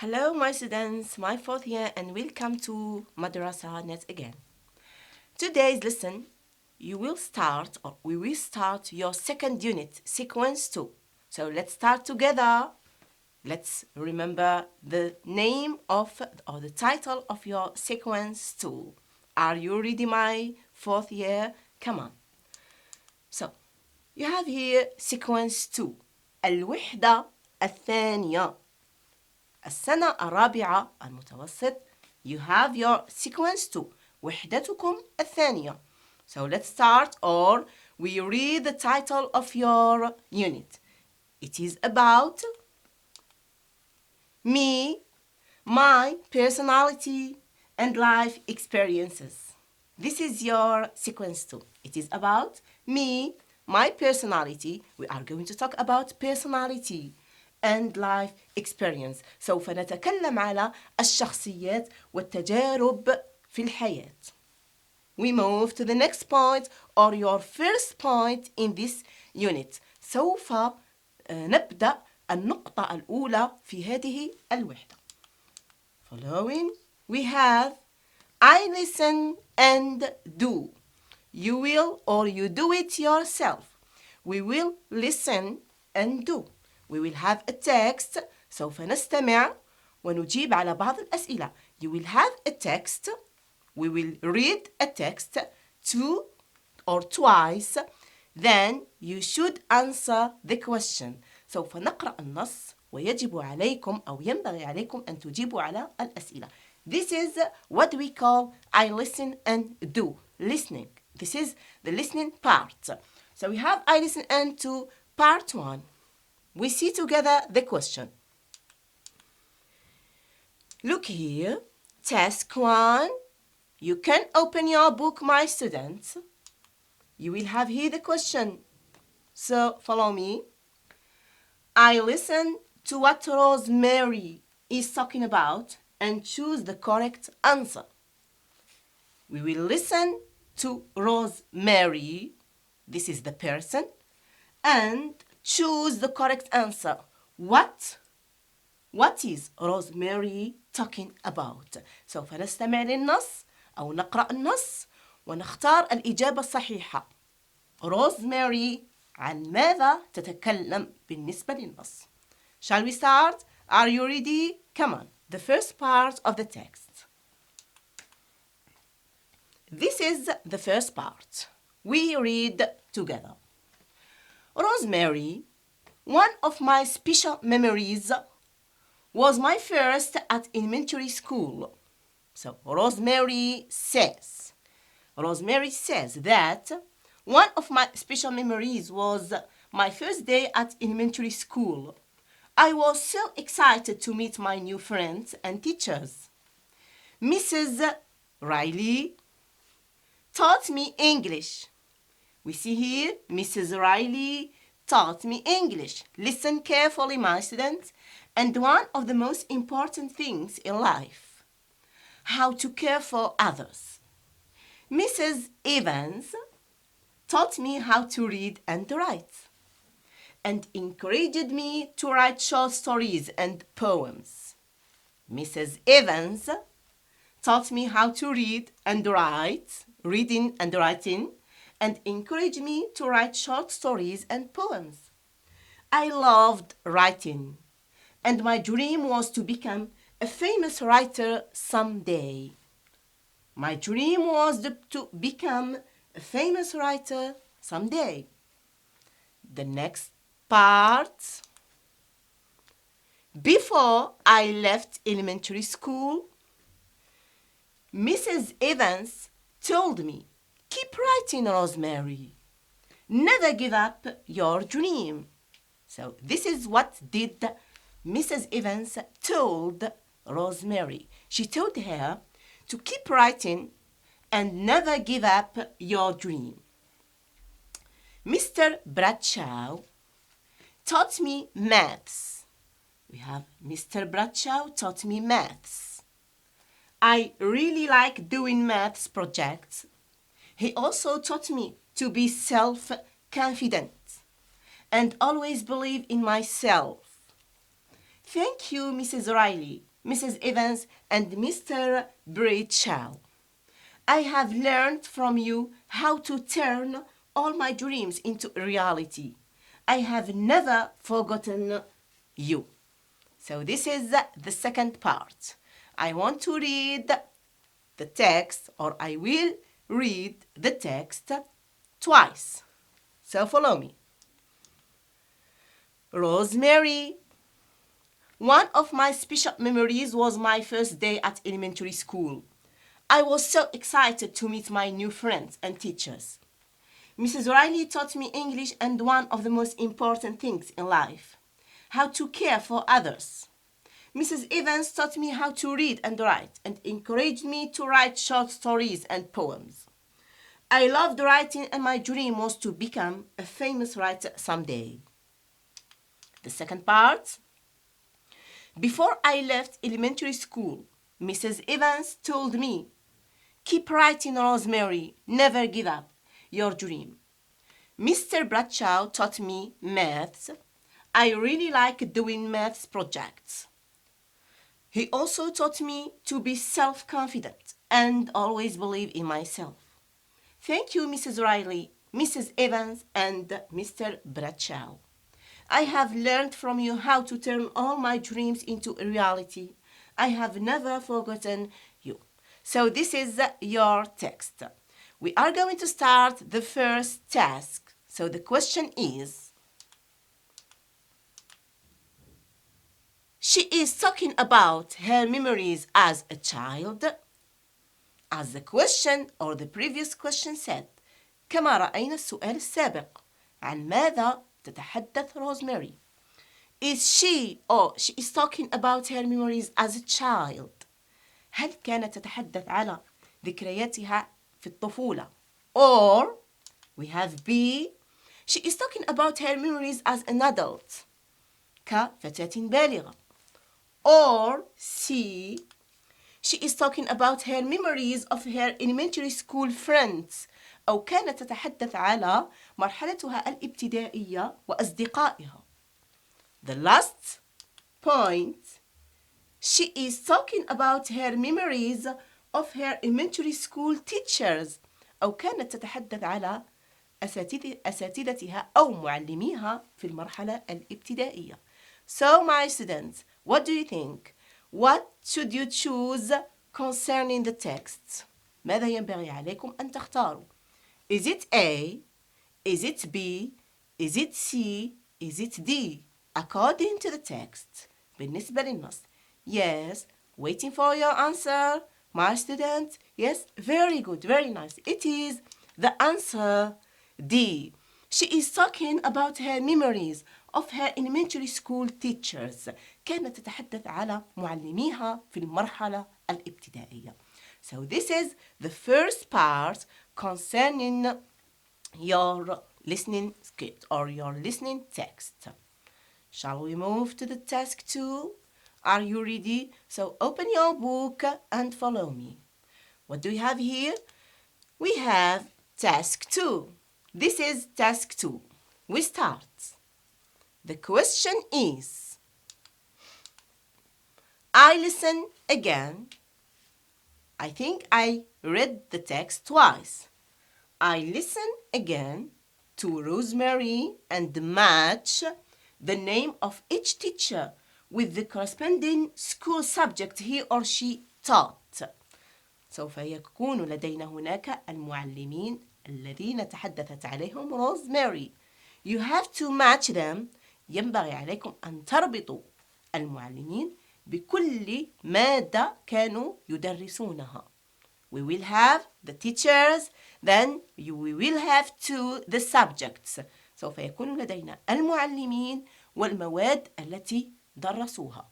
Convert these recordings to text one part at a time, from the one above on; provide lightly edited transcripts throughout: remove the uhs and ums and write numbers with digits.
Hello, my students, my fourth year, and welcome to Madrassa Net again. Today's lesson, we will start your second unit, sequence 2. So let's start together. Let's remember the name of or the title of your sequence 2. Are you ready, my fourth year? Come on. So, you have here sequence 2. الوحدة الثانية. السنة الرابعة المتوسط. You have your sequence 2. وحدتكم الثانية. So let's start, or we read the title of your unit. It is about me, my personality, and life experiences. This is your sequence 2. It is about me, my personality. We are going to talk about personality and life experience. سوف نتكلم على الشخصيات والتجارب في الحياة. We move to the next point, or your first point in this unit. سوف نبدأ النقطة الأولى في هذه الوحدة. Following, we have I listen and do. You will or you do it yourself. We will listen and do. We will have a text. سوف نستمع ونجيب على بعض الأسئلة. You will have a text. We will read a text 2 or twice. Then you should answer the question. سوف نقرأ النص ويجب عليكم أو ينبغي عليكم أن تجيبوا على الأسئلة. This is what we call I listen and do. Listening. This is the listening part. So we have I listen and do part 1. We see together the question. Look here. Task 1. You can open your book, my students. You will have here the question. So follow me. I listen to what Rosemary is talking about and choose the correct answer. We will listen to Rosemary. This is the person. And choose the correct answer. What is Rosemary talking about? سوف نستمع للنص أو نقرأ النص ونختار الإجابة الصحيحة. Rosemary عن ماذا تتكلم بالنسبة للنص؟ Shall we start? Are you ready? Come on. The first part of the text. This is the first part. We read together. Rosemary, one of my special memories was my first at elementary school. So Rosemary says that one of my special memories was my first day at elementary school. I was so excited to meet my new friends and teachers. Mrs. Riley taught me English. We see here, Mrs. Riley taught me English. Listen carefully, my students. And one of the most important things in life, how to care for others. Mrs. Evans taught me how to read and write, and encouraged me to write short stories and poems. Mrs. Evans taught me how to read and write, reading and writing, and encouraged me to write short stories and poems. I loved writing, and my dream was to become a famous writer someday. My dream was to become a famous writer someday. The next part. Before I left elementary school, Mrs. Evans told me, keep writing, Rosemary. Never give up your dream. So this is what did Mrs. Evans told Rosemary. She told her to keep writing and never give up your dream. Mr. Bradshaw taught me maths. We have Mr. Bradshaw taught me maths. I really like doing maths projects. He also taught me to be self-confident and always believe in myself. Thank you, Mrs. Riley. Mrs. Evans, and Mr. Bradshaw. I have learned from you how to turn all my dreams into reality. I have never forgotten you. So this is the second part. I want to read the text, or I will read the text twice. So follow me. Rosemary. One of my special memories was my first day at elementary school. I was so excited to meet my new friends and teachers. Mrs. Riley taught me English and one of the most important things in life, how to care for others. Mrs. Evans taught me how to read and write and encouraged me to write short stories and poems. I loved writing and my dream was to become a famous writer someday. The second part. Before I left elementary school, Mrs. Evans told me, "Keep writing, Rosemary. Never give up your dream." Mr. Bradshaw taught me maths. I really like doing maths projects. He also taught me to be self-confident and always believe in myself. Thank you, Mrs. Riley, Mrs. Evans, and Mr. Bradshaw. I have learned from you how to turn all my dreams into a reality. I have never forgotten you. So this is your text. We are going to start the first task. So the question is, she is talking about her memories as a child. As the question or the previous question said, كما رأينا السؤال السابق، عن ماذا تتحدث روزماري؟ Is she is talking about her memories as a child. هل كانت تتحدث على ذكرياتها في الطفولة؟ Or we have B. She is talking about her memories as an adult. كفتاة بالغة. Or C. She is talking about her memories of her elementary school friends. أو كانت تتحدث على مرحلتها الابتدائية وأصدقائها. The last point. She is talking about her memories of her elementary school teachers. أو كانت تتحدث على أساتذتها أو معلميها في المرحلة الابتدائية. So my students, what do you think? What should you choose concerning the text? ماذا ينبغي عليكم أن تختاروا؟ Is it A? Is it B? Is it C? Is it D? According to the text. بالنسبة للنص. Yes, waiting for your answer. My students, yes, very good, very nice. It is the answer D. She is talking about her memories of her elementary school teachers. كانت تتحدث على معلميها في المرحلة الابتدائية. So this is the first part concerning your listening script or your listening text. Shall we move to the task 2? Are you ready? So open your book and follow me. What do we have here? We have task 2. This is task 2. We start. The question is, I listen again. I think I read the text twice. I listen again to Rosemary and match the name of each teacher with the corresponding school subject he or she taught. سوف يكون لدينا هناك المعلمين الذين تحدثت عليهم روزماري. You have to match them. ينبغي عليكم أن تربطوا المعلمين بكل مادة كانوا يدرسونها. We will have the teachers, then we will have the subjects. سوف يكون لدينا المعلمين والمواد التي درسوها.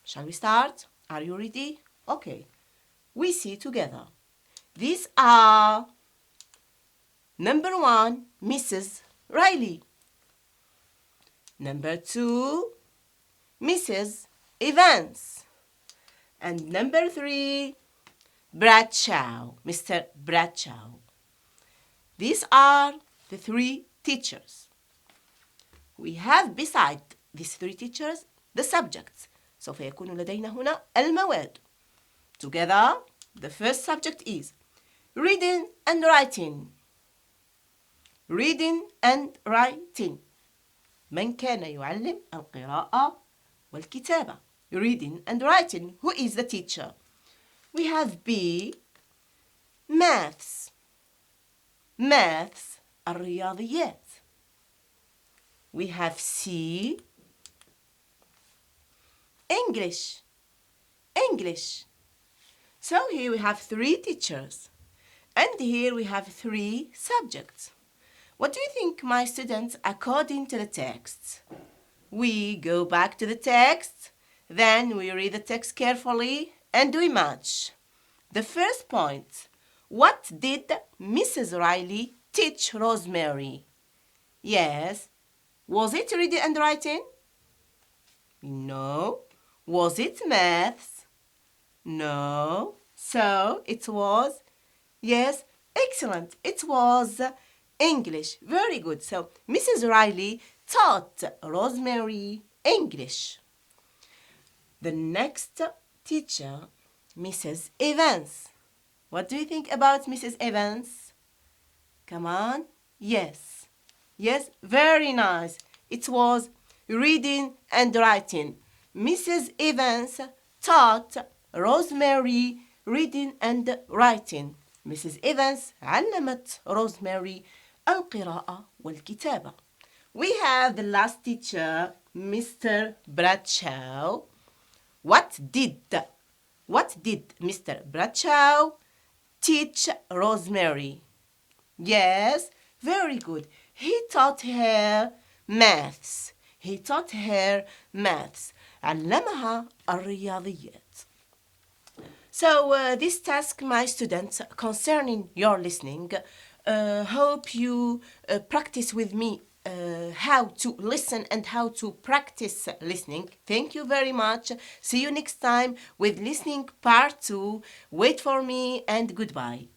Shall we start? Are you ready? Okay. We see together. These are number 1, Mrs. Riley. Number 2, Mrs. Evans. And number 3, Bradshaw, Mr. Bradshaw. These are the 3 teachers. We have beside these 3 teachers the subjects. سوف يكون لدينا هنا المواد. Together, the first subject is reading and writing. Reading and writing. من كان يعلم القراءة والكتابة. Reading and writing. Who is the teacher? We have B. Maths. Maths. الرياضيات. We have C. English. English. So here we have 3 teachers. And here we have 3 subjects. What do you think, my students, according to the text? We go back to the text, then we read the text carefully and we match. The first point, what did Mrs. Riley teach Rosemary? Yes. Was it reading and writing? No. Was it maths? No. So it was, yes, excellent. It was English. Very good. So Mrs. Riley taught Rosemary English. The next teacher, Mrs. Evans. What do you think about Mrs. Evans? Come on. Yes. Yes, very nice. It was reading and writing. Mrs. Evans taught Rosemary reading and writing. Mrs. Evans علمت Rosemary القراءة والكتابة. We have the last teacher, Mr. Bradshaw. What did Mr. Bradshaw teach Rosemary? Yes, very good. He taught her maths. علمها الرياضيات. So this task, my students, concerning your listening, hope you practice with me how to listen and how to practice listening. Thank you very much. See you next time with listening part 2. Wait for me and goodbye.